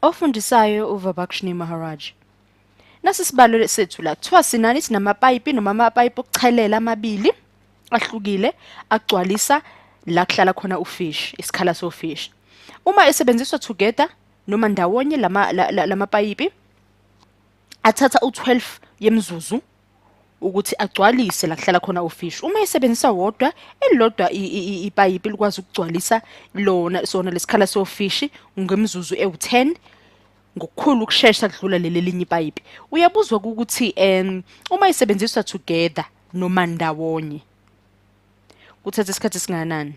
Ofundisayo uVibhakshini Maharaj. Nasi sibalule sethu la kuthiwa sinani sinamapayipi noma amapayipi okuchelela amabili ahlukile agcwalisa la kuhlala khona ufish, isikhala sofish. Uma esebenziswa together noma ndawonye lamapayipi athatha u12 yemzuzu ukuthi agcwalise la kuhlala khona ufish. Uma esebenzisa wodwa elilodwa ipayipi likwazi ukugcwalisa sona lesikhala sofish ngemzuzu ewu10 ngokukhulu ukusheshsha kudlula lelinye ipayipi. Uyabuzwa ukuthi uma isebenziswa together noma ndawonye kuthatha isikhathi singanani.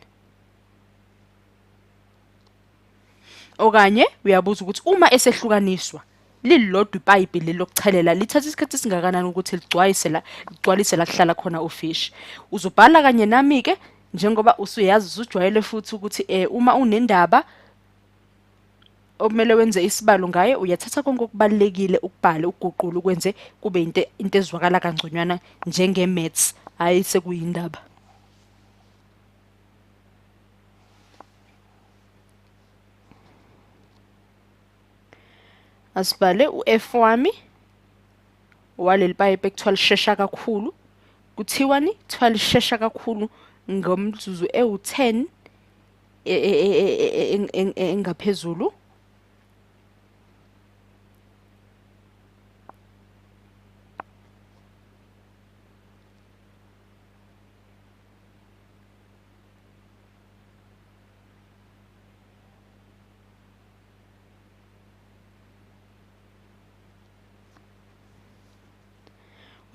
Okanye uyabuza ukuthi uma esehlukaniswa lilodwa ipayipi lelokuchelela lithatha isikhathi singakanani ukuthi ligcwalise la kuhlala khona ufish. Uzobhala kanye nami ke njengoba usuyazi usujwayele futhi ukuthi uma unendaba okumele wenze isibalo ngaye uyathatha konke okubalekile ukubhale uguqule ukwenze kube into ezwakala kangconywana njenge-maths hayi sekuyindaba. Asibale u-F wami waleli payipi ekuthiwa lishesha kakhulu kuthiwani kuthiwa lishesha kakhulu ngomzuzu ewu10 engaphezulu.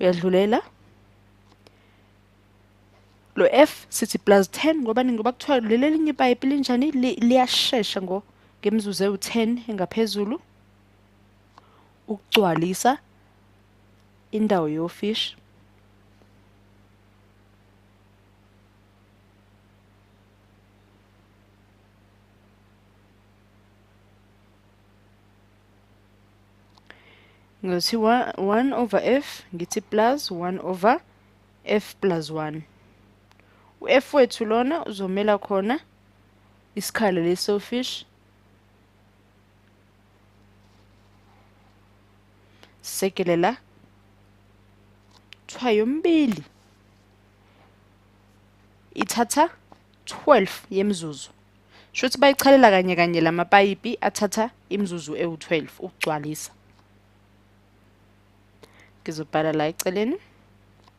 Uyadlulela lo F sithi +10 ngoba kuthiwa leli linye ipayipi linjani liyashesha ngemzuzu ewu10 engaphezulu ukugcwalisa indawo yofish. Ngothi 1 over F ngithi plus 1 over F plus 1. U-F wethu lona uzomela khona isikhala lesofish. Sekelela kuthiwa yombili ithatha 12 yemzuzu. Shothi bayichalela kanye kanye lamapayipi athatha imzuzu ewu12 ukugcwalisa. Ngizobhala la eceleni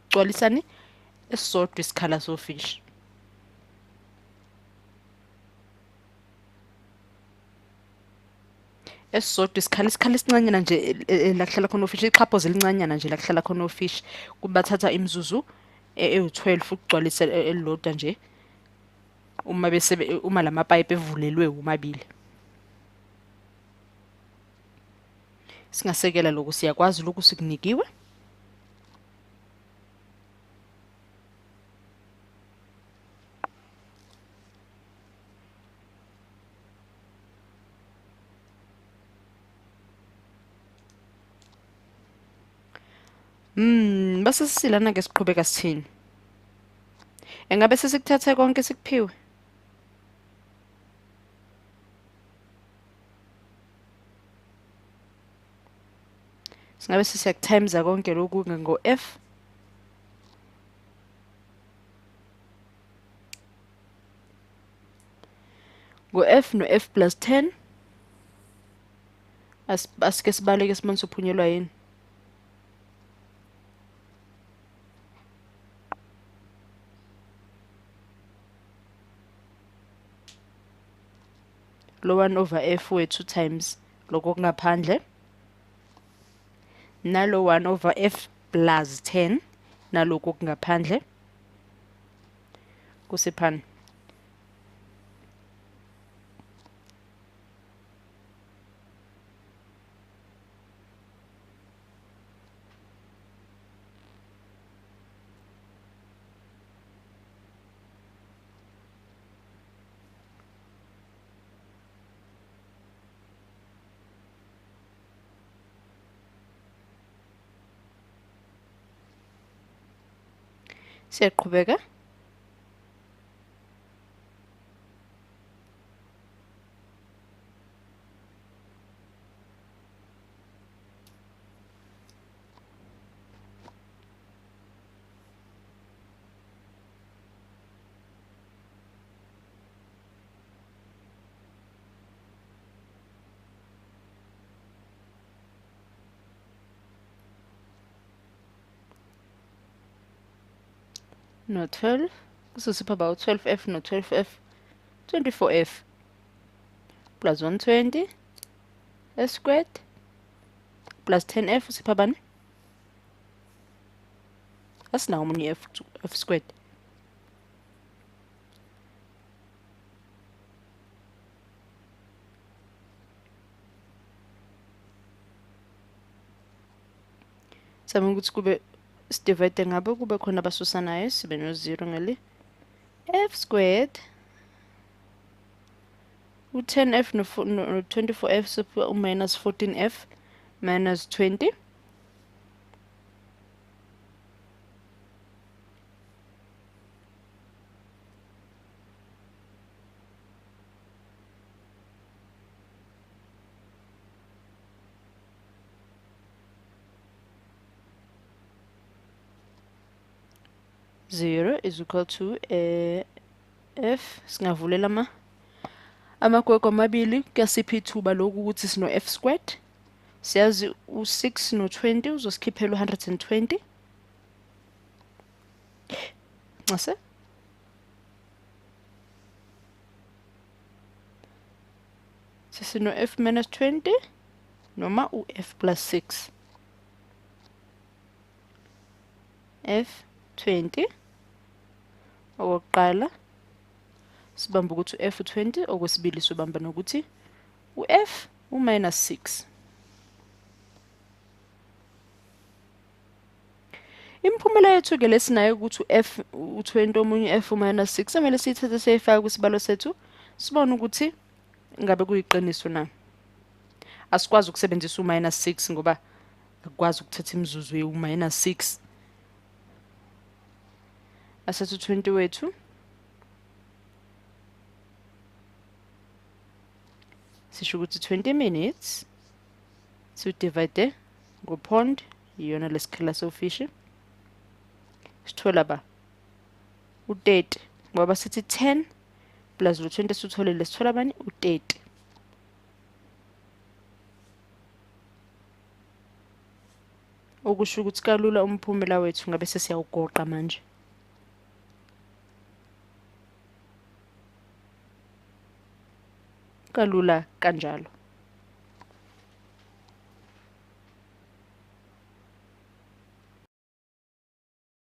gcwalisani esodwa isikhala sofish. Esodwa isikhala esincanyana nje la kuhlala khona ufish, iqhaphoze elincanyana nje la kuhlala khona ufish kubathatha imzuzu ewu12 ukugcwalisa elilodwa nje uma lamapayipi evulelwe umabili. Singasekela lokho siyakwazi lokho sikunikiwe. Base sisilana ke siqhubeka sithini? Engabe sesikuthathe konke sikuphiwe? Singabe sesiyakutimesa konke lokhu ngo-F. Ngo-F no-F plus 10. Asike sibaleke sibone sophunyelwa yini. Lo 1 over F wethu times lokho kungaphandle. Nalo 1 over F plus 10 nalokho kungaphandle kusiphana. Siyaqhubeka. no-12 kuzosipha about 12f no-12f 24f plus 120 f squared plus 10f usipha bani? Asinawo omunye f squared. Sama ukuthi kube sidivide ngabo kube khona abasusanayo sibe no-0 ngale f squared u-10f no-24f sipha u-minus 14f minus 20 0 is equal to f singavulela amagwegwe amabili kuyasipha ithuba loku ukuthi sino f squared siyazi u6 no20 uzosikhiphela u120 ncase sesino f minus 20 noma u-f plus 6 f 20 okokuqala sibamba ukuthi u-f 20 okwesibili sobamba nokuthi u-f u-minus 6. Imiphumela yethu ke lesinayo ukuthi u-f u-20 omunye f u-minus 6 kumele siyithathe siyifake kwisibalo sethu sibone ukuthi ngabe kuyiqiniso na. Asikwazi ukusebenzisa u-minus 6 ngoba akwazi ukuthatha imizuzu ye-minus 6. Asethu 20 wethu sisho ukuthi 20 minutes siyidivide ngo-pond iyona lesikhala sofishi sithola ba u-30 ngoba sithi 10 plus lo 20 sitholile sithola bani u-30 okusho ukuthi kalula umphumela wethu ngabe sesiyawugoqa manje. Kalula kanjalo.